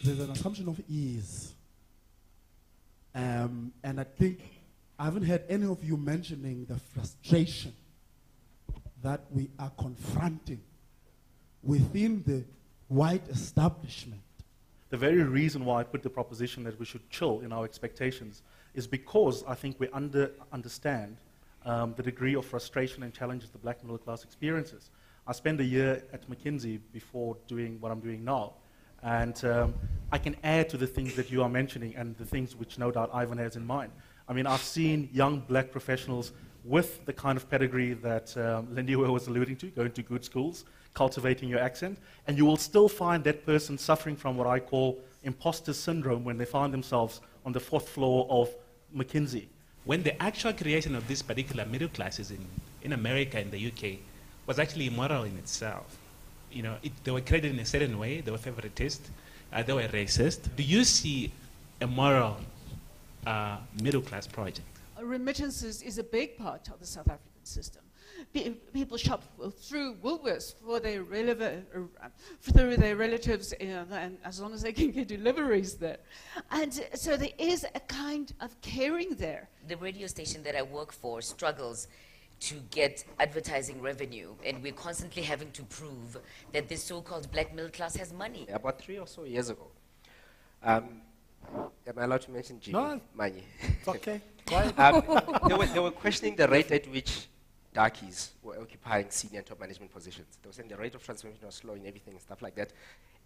there's an assumption of ease. And I think I haven't heard any of you mentioning the frustration that we are confronting within the white establishment. The very reason why I put the proposition that we should chill in our expectations is because I think we understand the degree of frustration and challenges the black middle class experiences. I spent a year at McKinsey before doing what I'm doing now, and I can add to the things that you are mentioning and the things which no doubt Ivan has in mind. I mean, I've seen young black professionals with the kind of pedigree that Lindiwe was alluding to, going to good schools, cultivating your accent, and you will still find that person suffering from what I call imposter syndrome when they find themselves on the 4th floor of McKinsey. When the actual creation of these particular middle classes in America and the UK was actually immoral in itself. You know, they were created in a certain way, they were favoritist, they were racist. Do you see a moral middle class project? Remittances is a big part of the South African system. People shop through Woolworths for their relatives, and as long as they can get deliveries there. And so there is a kind of caring there. The radio station that I work for struggles to get advertising revenue, and we're constantly having to prove that this so-called black middle class has money. About 3 or so years ago, am I allowed to mention Jimmy? No. Manye. It's okay. They were questioning the rate at which darkies were occupying senior and top management positions. They were saying the rate of transformation was slow and everything and stuff like that,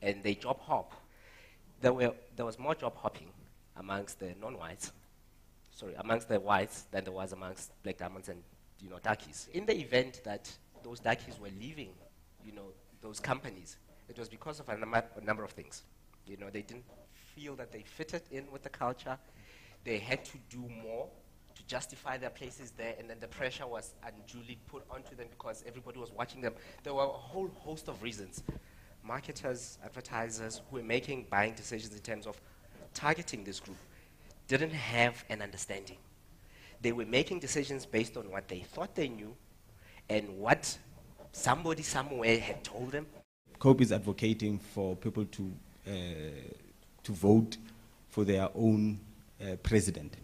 and they job hop. There was more job hopping amongst the non-whites, amongst the whites than there was amongst black diamonds and darkies. In the event that those darkies were leaving, those companies, it was because of a number of things. They didn't feel that they fitted in with the culture. They had to do more to justify their places there, and then the pressure was unduly put onto them because everybody was watching them. There were a whole host of reasons. Marketers, advertisers who were making buying decisions in terms of targeting this group didn't have an understanding. They were making decisions based on what they thought they knew and what somebody somewhere had told them. COPE is advocating for people to vote for their own president,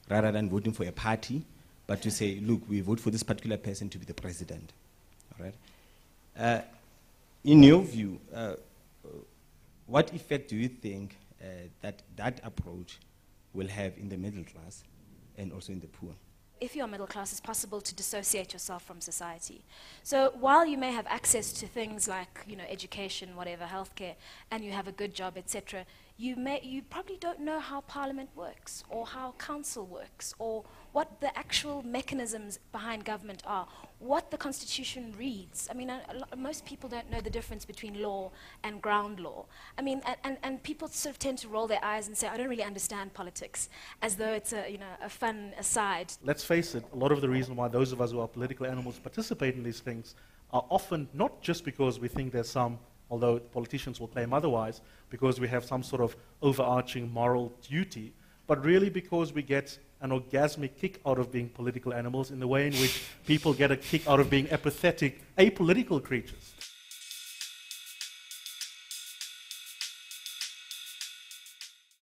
rather than voting for a party, but to say, look, we vote for this particular person to be the president. All right? In your view, what effect do you think that approach will have in the middle class and also in the poor? If you're middle class, it's possible to dissociate yourself from society. So while you may have access to things like, education, whatever, healthcare, and you have a good job, etc., you probably don't know how parliament works, or how council works, or what the actual mechanisms behind government are, what the constitution reads. I mean, most people don't know the difference between law and ground law. I mean, and people sort of tend to roll their eyes and say, I don't really understand politics, as though it's a fun aside. Let's face it, a lot of the reason why those of us who are political animals participate in these things are often not just because we think there's some, although politicians will claim otherwise, because we have some sort of overarching moral duty, but really because we get an orgasmic kick out of being political animals in the way in which people get a kick out of being apathetic, apolitical creatures.